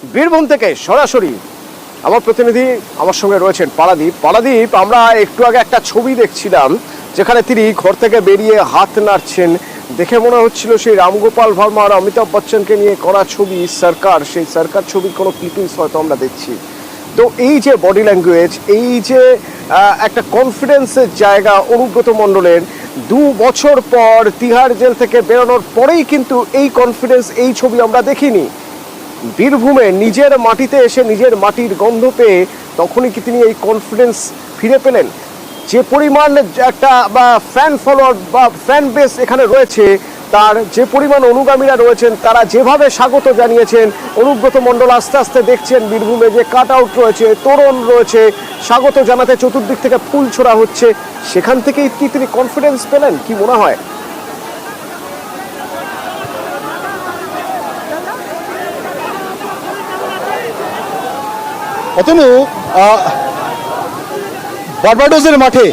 বীরভূম থেকে সরাসরি আমার প্রতিনিধি আমার সঙ্গে রয়েছেন পারাদীপ। পারাদীপ, আমরা একটু আগে একটা ছবি দেখছিলাম যেখানে তিনি ঘর থেকে বেরিয়ে হাত নাড়ছেন, দেখে মনে হচ্ছিল সেই রামগোপাল ভার্মা আর অমিতাভ বচ্চনকে নিয়ে করা ছবি সরকার, সেই সরকার ছবির কোনো ক্লিপিংস হয়তো আমরা দেখছি। তো এই যে বডি ল্যাঙ্গুয়েজ, এই যে একটা কনফিডেন্সের জায়গা অনুব্রত মণ্ডলের, 2 বছর পর তিহার জেল থেকে বেরোনোর পরেই কিন্তু এই কনফিডেন্স, এই ছবি আমরা দেখিনি। বীরভূমে নিজের মাটিতে এসে নিজের মাটির গন্ধ পেয়ে তখনই কি তিনি এই কনফিডেন্স ফিরে পেলেন? যে পরিমাণ একটা ফ্যান ফলোয়ার বা ফ্যান বেস এখানে রয়েছে, তার যে পরিমাণ অনুগামীরা রয়েছেন, তারা যেভাবে স্বাগত জানিয়েছেন, অনুব্রত মণ্ডল আস্তে আস্তে দেখছেন বীরভূমে যে কাট আউট রয়েছে, তোরণ রয়েছে, স্বাগত জানাতে চতুর্দিক থেকে ফুল ছোড়া হচ্ছে, সেখান থেকেই কি তিনি কনফিডেন্স পেলেন? কি মনে হয়? অতনু, বার্বাডোসের মাঠে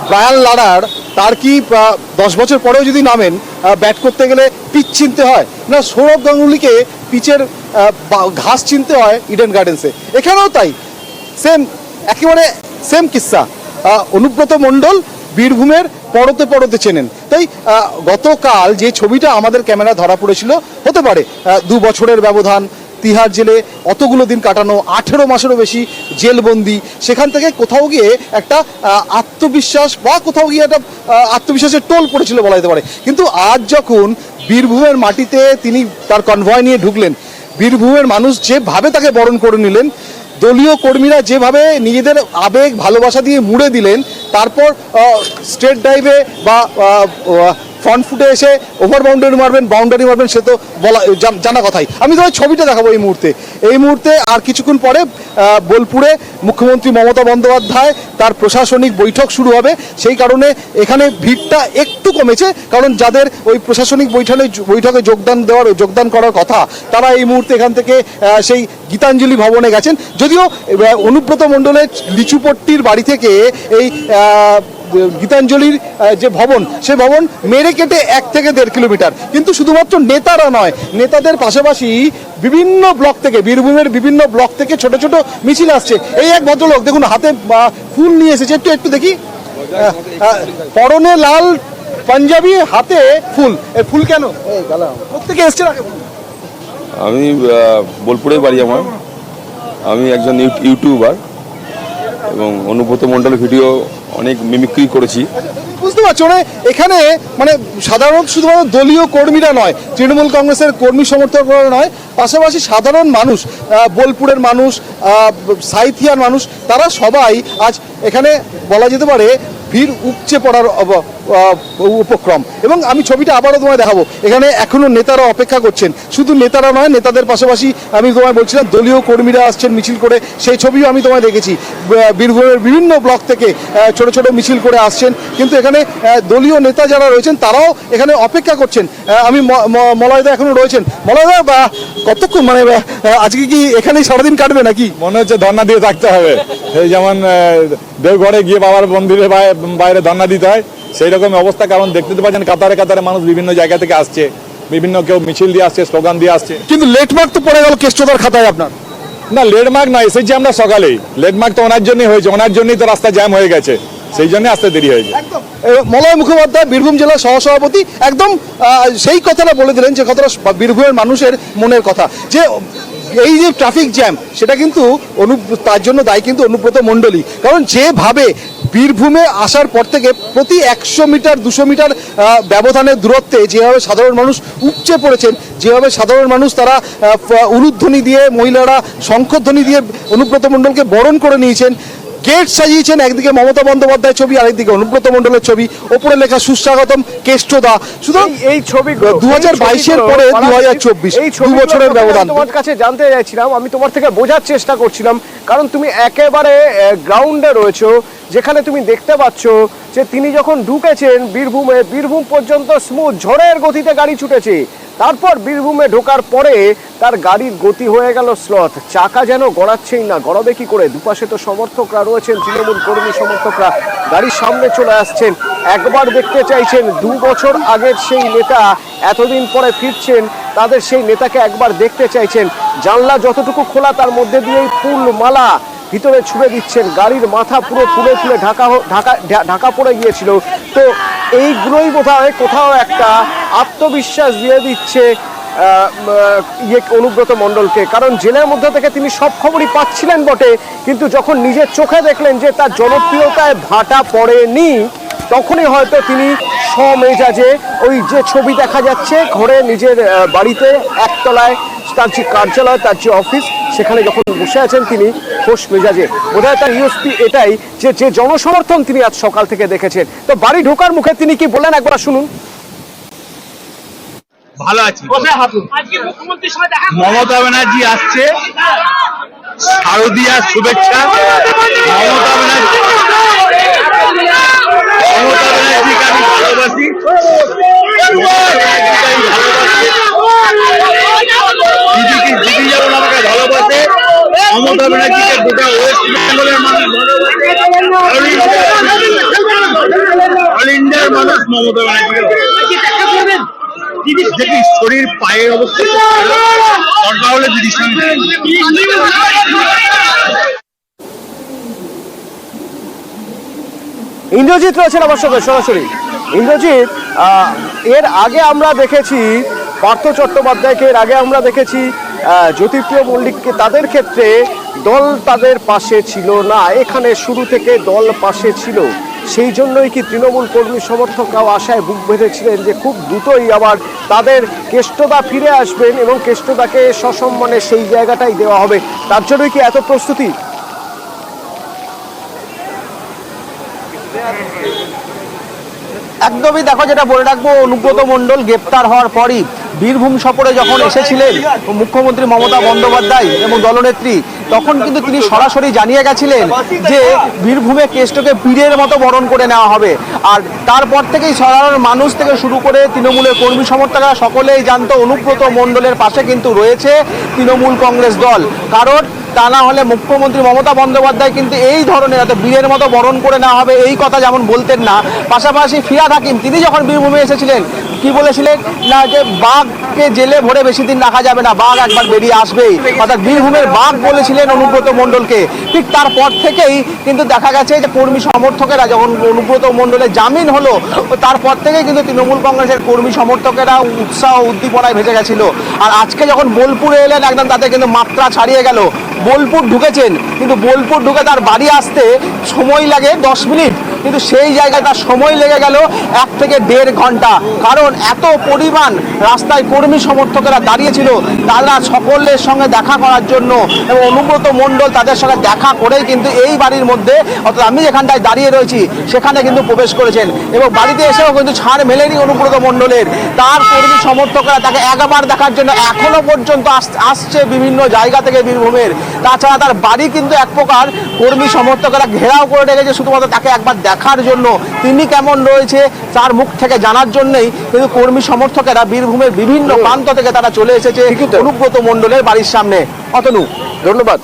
ব্রায়ান লারার তার কি 10 বছর পরেও যদি নামেন ব্যাট করতে গেলে পিচ চিনতে হয় না সৌরভ গাঙ্গুলিকে পিচের ঘাস চিনতে হয় ইডেন গার্ডেন্সে? এখানেও তাই, একেবারে সেম কিস্সা। অনুব্রত মণ্ডল বীরভূমের পরতে পরতে চেনেন। তাই গতকাল যে ছবিটা আমাদের ক্যামেরা ধরা পড়েছিল, হতে পারে 2 বছরের ব্যবধান, তিহার জেলে অতগুলো দিন কাটানো, 18 মাসেরও বেশি জেলবন্দি, সেখান থেকে কোথাও গিয়ে একটা আত্মবিশ্বাস বা কোথাও গিয়ে একটা আত্মবিশ্বাসের টোল পড়েছিল বলা যেতে পারে। কিন্তু আজ যখন বীরভূমের মাটিতে তিনি তার কনভয় নিয়ে ঢুকলেন, বীরভূমের মানুষ যেভাবে তাকে বরণ করে নিলেন, দলীয় কর্মীরা যেভাবে নিজেদের আবেগ ভালোবাসা দিয়ে মুড়ে দিলেন, তারপর স্ট্রেট ড্রাইভে বা ফ্রন্ট ফুটে এসে ওভার বাউন্ডারি মারবেন, সে তো বলা জানা কথাই। আমি তোমার ছবিটা দেখাবো এই মুহূর্তে আর কিছুক্ষণ পরে বোলপুরে মুখ্যমন্ত্রী মমতা বন্দ্যোপাধ্যায় তার প্রশাসনিক বৈঠক শুরু হবে। সেই কারণে এখানে ভিড়টা একটু কমেছে, কারণ যাদের ওই প্রশাসনিক বৈঠকে যোগদান করার কথা, তারা এই মুহূর্তে এখান থেকে সেই গীতাঞ্জলি ভবনে গেছেন। যদিও অনুব্রত মণ্ডলের লিচুপট্টির বাড়ি থেকে এই গীতাঞ্জলির যে ভবন, সে ভবন মেরে কেটে 1 থেকে 1.5 কিলোমিটার। কিন্তু শুধুমাত্র নেতারা নয়, নেতাদের পাশাপাশি বিভিন্ন ব্লক থেকে, বীরভূমের বিভিন্ন ব্লক থেকে ছোট ছোট মিছিল আসছে। এই এক ভদ্রলোক দেখুন হাতে ফুল নিয়ে এসেছে, একটু দেখি, পরনে লাল পাঞ্জাবি, হাতে ফুল। এই ফুল কেন? প্রত্যেকে এসছে। আমি বোলপুরে বাড়ি আমার, আমি একজন ইউটিউবার এবং অনুব্রত মণ্ডলের ভিডিও অনেক মিমিক্রি করেছি। বুঝতে পারছো না, এখানে মানে সাধারণ শুধুমাত্র দলীয় কর্মীরা নয়, তৃণমূল কংগ্রেসের কর্মী সমর্থকরা নয়, পাশাপাশি সাধারণ মানুষ, বোলপুরের মানুষ, সাইথিয়ার মানুষ, তারা সবাই আজ এখানে বলা যেতে পারে ভিড় উপচে পড়ার উপক্রম। এবং আমি ছবিটা আবারও তোমায় দেখাবো, এখানে এখনো নেতারা অপেক্ষা করছেন। শুধু নেতারা নয়, নেতাদের পাশাপাশি আমি তোমায় বলছিলাম দলীয় কর্মীরা আসছেন মিছিল করে, সেই ছবিও আমি তোমায় দেখেছি। বীরভূমের বিভিন্ন ব্লক থেকে ছোট ছোট মিছিল করে আসছেন, কিন্তু এখানে দলীয় নেতা যারা রয়েছেন তারাও এখানে অপেক্ষা করছেন। আমি মলয়দা এখনো রয়েছেন। মলয়দা, কতক্ষণ মানে আজকে কি এখানেই সারাদিন কাটবে নাকি? মনে হচ্ছে ধর্ণা দিয়ে থাকতে হবে। এই যেমন দেওঘরে গিয়ে বাবার মন্দিরে বাইরে ধর্ণা দিতে হয়, সেই রকম অবস্থা। কারণ দেখতে পাচ্ছেন কাতারে কাতারে মানুষ বিভিন্ন জায়গা থেকে আসছে, বিভিন্ন কেউ মিছিল দিয়ে আসছে, স্লোগান দিয়ে আসছে। কিন্তু লেটমার্ক তো পড়ে গেল কেষ্টদার খাতায় আপনার। না, লেটমার্ক নয়, এসেছি আমরা সকালেই। লেটমার্ক তো ওনার জন্যই হয়েছে, ওনার জন্যই তো রাস্তা জ্যাম হয়ে গেছে, সেই জন্য আসতে দেরি হয়েছে। মলয় মুখোপাধ্যায়, বীরভূম জেলার সহসভাপতি, একদম সেই কথাটা বলে দিলেন যে কথাটা বীরভূমের মানুষের মনের কথা, যে এই যে ট্রাফিক জ্যাম, সেটা কিন্তু তার জন্য দায়ী কিন্তু অনুব্রত মণ্ডলই। কারণ যেভাবে বীরভূমে আসার পর থেকে প্রতি 100 মিটার 200 মিটার ব্যবধানের দূরত্বে যেভাবে সাধারণ মানুষ উপচে পড়েছেন, যেভাবে সাধারণ মানুষ তারা উলুধ্বনি দিয়ে, মহিলারা শঙ্খধ্বনি দিয়ে অনুব্রত মণ্ডলকে বরণ করে নিয়েছেন, গেট সাজিয়েছেন। একদিকে মমতা বন্দ্যোপাধ্যায়ের ছবি, আরেকদিকে অনুব্রত মণ্ডলের ছবি, ওপরে লেখা সুস্বাগতম কেষ্টদা। সুতরাং এই ছবি 2022-এর পরে 2024, এই 2 বছরের ব্যবধান। তোমার কাছে জানতে চাইছিলাম, আমি তোমার থেকে বোঝার চেষ্টা করছিলাম, কারণ তুমি একেবারে গ্রাউন্ডে রয়েছো, যেখানে তুমি দেখতে পাচ্ছ যে তিনি যখন ঢুকেছেন বীরভূম পর্যন্ত স্মুথ ঝড়ের গতিতে গাড়ি ছুটেছে। তারপর বীরভূমে ঢোকার পরে তার গাড়ির গতি হয়ে গেল স্লথ, চাকা যেন গড়াচ্ছেই না, গড়াবে কি করে? দুপাশে তো সমর্থকরা রয়েছেন, তৃণমূল কর্মী সমর্থকরা গাড়ির সামনে চলে আসছেন, একবার দেখতে চাইছেন 2 বছর আগের সেই নেতা এতদিন পরে ফিরছেন, তাদের সেই নেতাকে একবার দেখতে চাইছেন। জানলা যতটুকু খোলা তার মধ্যে দিয়েই ফুল মালা ভিতরে ছুঁড়ে দিচ্ছেন, গাড়ির মাথা পুরো ফুলে ফুলে ঢাকা পড়ে গিয়েছিল। তো এইগুলোই বোধহয় কোথাও একটা আত্মবিশ্বাস দিয়ে দিচ্ছে অনুব্রত মণ্ডলকে, কারণ জেলের মধ্যে থেকে তিনি সব খবরই পাচ্ছিলেন বটে, কিন্তু যখন নিজের চোখে দেখলেন যে তার জনপ্রিয়তায় ভাটা পড়েনি, তখনই হয়তো তিনি স্বমেজাজে ওই যে ছবি দেখা যাচ্ছে ঘরে নিজের বাড়িতে একতলায় তার যে কার্যালয়, তার যে অফিস, সেখানে যখন বসে আছেন তিনি খোশ মেজাজে। বোধহয় তার ইউএসপি এটাই যে জনসমর্থন তিনি আজ সকাল থেকে দেখেছেন। তো বাড়ি ঢোকার মুখে তিনি কি বললেন একবার শুনুন। ভালো আছি। মমতা ব্যানার্জি আসছে, শারদীয়ার শুভেচ্ছা। মমতা ব্যানার্জিকে আমি ভালোবাসি, দিদি যেমন আমাকে ভালোবাসে, মমতা ব্যানার্জিকে গোটা ওয়েস্ট বেঙ্গলের মানুষ ভালোবাসে, অল ইন্ডিয়ার মানুষ মমতা ব্যানার্জিকে। দেখি শরীর পায়ের অবস্থা দরকার হলে দিদির সঙ্গে। ইন্দ্রজিৎ রয়েছেন আমার সঙ্গে সরাসরি। ইন্দ্রজিৎ, এর আগে আমরা দেখেছি পার্থ চট্টোপাধ্যায়কে, এর আগে আমরা দেখেছি জ্যোতিপ্রিয় মল্লিককে, তাদের ক্ষেত্রে দল তাদের পাশে ছিল না, এখানে শুরু থেকে দল পাশে ছিল। সেই জন্যই কি তৃণমূল কর্মী সমর্থকরাও আশায় বুক বেঁধেছিলেন যে খুব দ্রুতই আবার তাদের কেষ্টদা ফিরে আসবেন এবং কেষ্টদাকে সসম্মানে সেই জায়গাটাই দেওয়া হবে, তার জন্যই কি এত প্রস্তুতি? একদমই দেখো, যেটা বলে রাখবো, অনুব্রত মণ্ডল গ্রেপ্তার হওয়ার পরই বীরভূম সফরে যখন এসেছিলেন মুখ্যমন্ত্রী মমতা বন্দ্যোপাধ্যায় এবং দলনেত্রী, তখন কিন্তু তিনি সরাসরি জানিয়ে গেছিলেন যে বীরভূমে কেষ্টকে পীরের মতো বরণ করে নেওয়া হবে। আর তারপর থেকেই সাধারণ মানুষ থেকে শুরু করে তৃণমূলের কর্মী সমর্থকরা সকলেই জানতো অনুব্রত মণ্ডলের পাশে কিন্তু রয়েছে তৃণমূল কংগ্রেস দল, কারণ তা না হলে মুখ্যমন্ত্রী মমতা বন্দ্যোপাধ্যায় কিন্তু এই ধরনের এত বীরের মতো বরণ করে নেওয়া হবে এই কথা যেমন বলতেন না। পাশাপাশি ফিরহাদ হাকিম তিনি যখন বীরভূমে এসেছিলেন কি বলেছিলেন না, যে বাঘকে জেলে ভরে বেশি দিন রাখা যাবে না, বাঘ একবার বেরিয়ে আসবেই, অর্থাৎ বীরভূমের বাঘ বলেছিলেন অনুব্রত মণ্ডলকে। ঠিক তারপর থেকেই কিন্তু দেখা গেছে যে কর্মী সমর্থকেরা যখন অনুব্রত মণ্ডলের জামিন হলো, তারপর থেকেই কিন্তু তৃণমূল কংগ্রেসের কর্মী সমর্থকেরা উৎসাহ উদ্দীপনায় ভেসে গেছিল। আর আজকে যখন বোলপুরে এলেন একদম তাতে কিন্তু মাত্রা ছাড়িয়ে গেল। বোলপুর ঢুকেছেন, কিন্তু বোলপুর ঢুকে তার বাড়ি আসতে সময় লাগে 10 মিনিট, কিন্তু সেই জায়গায় তার সময় লেগে গেল 1 থেকে 1.5 ঘন্টা, কারণ এত পরিমাণ রাস্তায় কর্মী সমর্থকেরা দাঁড়িয়েছিল, তারা সকলের সঙ্গে দেখা করার জন্য, এবং অনুব্রত মণ্ডল তাদের সঙ্গে দেখা করেই কিন্তু এই বাড়ির মধ্যে, অর্থাৎ আমি যেখানটায় দাঁড়িয়ে রয়েছি সেখানে কিন্তু প্রবেশ করেছেন, এবং বাড়িতে এসেও কিন্তু ছাড় মেলেনি অনুব্রত মণ্ডলের। তার কর্মী সমর্থকরা তাকে একবার দেখার জন্য এখনো পর্যন্ত আসছে বিভিন্ন জায়গা থেকে বীরভূমের। তাছাড়া তার বাড়ি কিন্তু এক প্রকার কর্মী সমর্থকেরা ঘেরাও করে রেখেছে শুধুমাত্র তাকে একবার দেখার জন্য, তিনি কেমন রয়েছে তার মুখ থেকে জানার জন্যই কিন্তু কর্মী সমর্থকেরা বীরভূমের বিভিন্ন প্রান্ত থেকে তারা চলে এসেছে অনুব্রত মণ্ডলের বাড়ির সামনে। অতনু, ধন্যবাদ।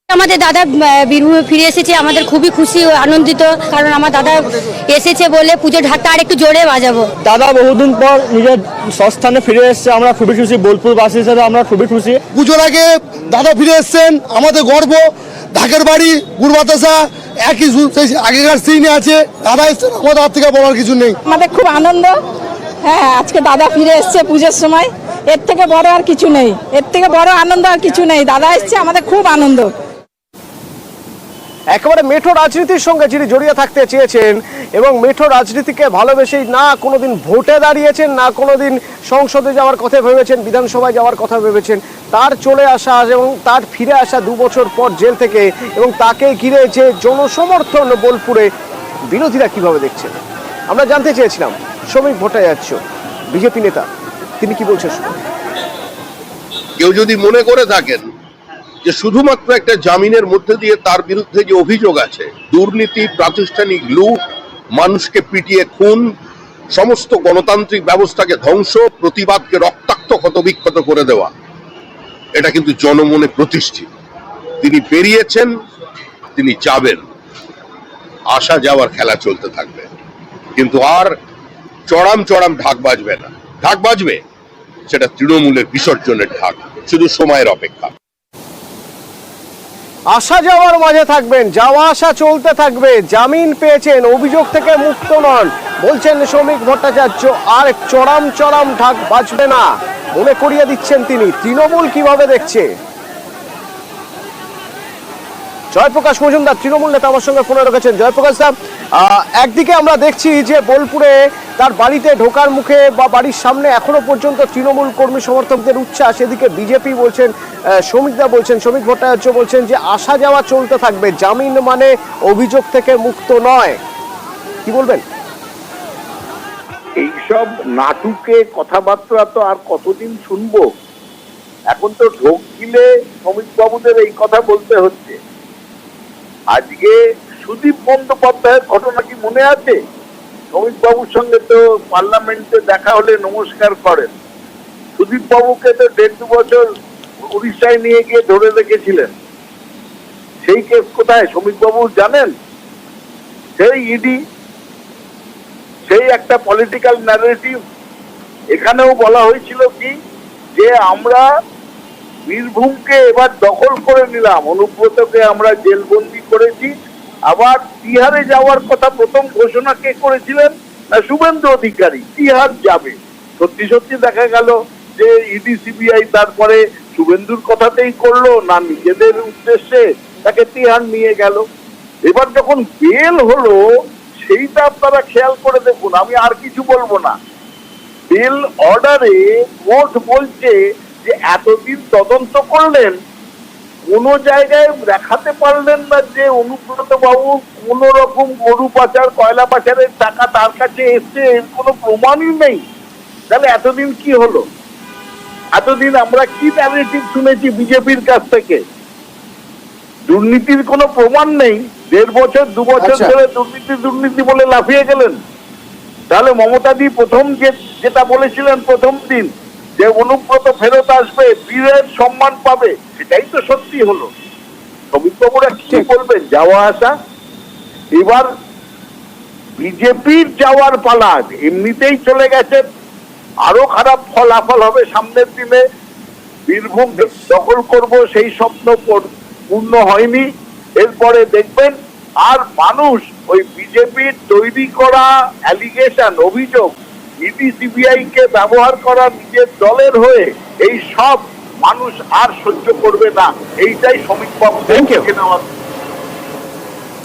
আমাদের দাদা বীরভূমে ফিরে এসেছে, আমাদের খুবই খুশি ও আনন্দিত, কারণ আমার দাদা এসেছে বলে পুজোর ঢাকটা আর একটু জোরে বাজাবো। দাদা বহুদিন পর নিজের স্বস্থানে ফিরে এসেছে, আমরা খুবই খুশি, বোলপুর বাসী হিসেবে আমরা খুবই খুশি। পুজোর আগে দাদা ফিরে এসছেন, আমাদের গর্ব। ঢাকের বাড়ি, গুড় বাতাসা, একই আগেকার সিনে আছে। দাদা এসছেন, আমাদের হাত থেকে বলার কিছু নেই। আমাদের খুব আনন্দ। হ্যাঁ, আজকে দাদা ফিরে এসছে পুজোর সময়, এর থেকে বড় আর কিছু নেই, এর থেকে বড় আনন্দ আর কিছু নেই। দাদা এসছে, আমাদের খুব আনন্দ। একেবারে মেঠো রাজনীতির সঙ্গে যিনি জড়িয়ে থাকতে চেয়েছেন এবং মেঠো রাজনীতিকে ভালোবেসেই না কোনোদিন ভোটে দাঁড়িয়েছেন, না কোনোদিন সংসদে যাওয়ার কথা ভেবেছেন, বিধানসভায় যাওয়ার কথা ভেবেছেন, তার চলে আসা এবং তার ফিরে আসা 2 বছর পর জেল থেকে, এবং তাকে ঘিরে যে জনসমর্থন বোলপুরে, বিরোধীরা কিভাবে দেখছেন আমরা জানতে চেয়েছিলাম। শ্রমিক ভট্টাচার্য বিজেপি নেতা, তিনি কি বলছেন শুনুন। কেউ যদি মনে করে থাকেন যে শুধুমাত্র একটা জামিনের মধ্যে দিয়ে তার বিরুদ্ধে যে অভিযোগ আছে, দুর্নীতি, প্রাতিষ্ঠানিক লুট, মানুষকে পিটিয়ে খুন, সমস্ত গণতান্ত্রিক ব্যবস্থাকে ধ্বংস, প্রতিবাদকে রক্তাক্ত ক্ষতবিক্ষত করে দেওয়া, এটা কিন্তু জনমনে প্রতিষ্ঠিত। তিনি বেরিয়েছেন, তিনি যাবেন, আসা যাওয়ার খেলা চলতে থাকবে, কিন্তু আর চড়াম চড়াম ঢাক বাজবে না। ঢাক বাজবে, সেটা তৃণমূলের বিসর্জনের ঢাক, শুধু সময়ের অপেক্ষা। আসা যাওয়ার মাঝে থাকবেন, যাওয়া আসা চলতে থাকবে। জামিন পেয়েছেন, অভিযোগ থেকে মুক্ত নন, বলছেন শ্রমিক ভট্টাচার্য। আর চড়াম চড়াম ঢাক বাজবে না, মনে করিয়ে দিচ্ছেন তিনি। তৃণমূল কিভাবে দেখছে? জয়প্রকাশ মজুমদার তৃণমূল নেতা আমার সঙ্গে ফোনে রেখেছেন। জয়প্রকাশ দা, একদিকে আমরা দেখছি যে বোলপুরে তার বাড়িতে ঢোকার মুখে বা বাড়ির সামনে এখনো পর্যন্ত তৃণমূল কর্মী সমর্থকদের উচ্ছ্বাস, এদিকে বিজেপি বলছেন, শ্রমিকদা বলছেন, শ্রমিক ভট্টাচার্য বলছেন যে আসা যাওয়া চলতে থাকবে, জামিন মানে অভিযোগ থেকে মুক্ত নয়। কি বলবেন? এইসব নাটুকে কথাবার্তা তো আর কতদিন শুনবো? এখন তো ঢোক গিলে শ্রমিক বাবুদের এই কথা বলতে হচ্ছে। আজকে সুদীপ বন্দ্যোপাধ্যায়ের ঘটনা কি মনে আছে? শ্রমিক বাবুর সঙ্গে তো পার্লামেন্টে দেখা হলে নমস্কার করেন। সুদীপ বাবুকে তো 1.5 বছর উড়িষ্যায় নিয়ে গিয়ে ধরে রেখেছিলেন। সেই কেস কোথায় শ্রমিক বাবু জানেন? সেই ইডি, সেই একটা পলিটিক্যাল ন্যারেটিভ। এখানেও বলা হয়েছিল কি যে আমরা বীরভূমকে এবার দখল করে নিলাম, অনুব্রতকে আমরা জেলবন্দি করেছি। আবার তিহারে যাওয়ার কথা প্রথম ঘোষণা কে করেছিলেন? না, শুভেন্দু অধিকারী তিহার যাবে। সত্যি সত্যি দেখা গেল যে ইডি সিবিআই তারপরে শুভেন্দুর কথাতেই করলো না, নিজেদের উদ্দেশ্যে তাকে তিহার নিয়ে গেল। এবার যখন বেল হলো সেইটা আপনারা খেয়াল করে দেখুন, আমি আর কিছু বলবো না। বেল অর্ডারে কোর্ট বলছে যে এতদিন তদন্ত করলেন, কোন জায়গায় দেখাতে পারলেন না যে অনুব্রত বাবু কোন রকম গরু পাচার, কয়লা পাচারের টাকা তার কাছে এসছে, এর কোনো প্রমাণই নেই। তাহলে এতদিন কি হলো? এতদিন আমরা কি ন্যারেটিভ শুনেছি বিজেপির কাছ থেকে? দুর্নীতির কোনো প্রমাণ নেই। 1.5 বছর 2 বছর ধরে দুর্নীতি বলে লাফিয়ে গেলেন। তাহলে মমতাদি প্রথম যেটা বলেছিলেন প্রথম দিন যে অনুব্রত ফেরত আসবে, বীরের সম্মান পাবে, সেটাই তো সত্যি হলো। শ্রমিক বাবুরা কি বলবেন? যাওয়া আসা। এবার বিজেপির যাওয়ার পালা, এমনিতেই চলে গেছেন, আরো খারাপ ফলাফল হবে সামনের দিনে। বীরভূম দখল করব সেই স্বপ্ন পূর্ণ হয়নি। এরপরে দেখবেন আর মানুষ ওই বিজেপির তৈরি করা অ্যালিগেশন, অভিযোগ, ইডি সিবিআই কে ব্যবহার করা নিজের দলের হয়ে, এই সব মানুষ আর সহ্য করবে না। এইটাই শ্রমিক বাবুদের নেওয়া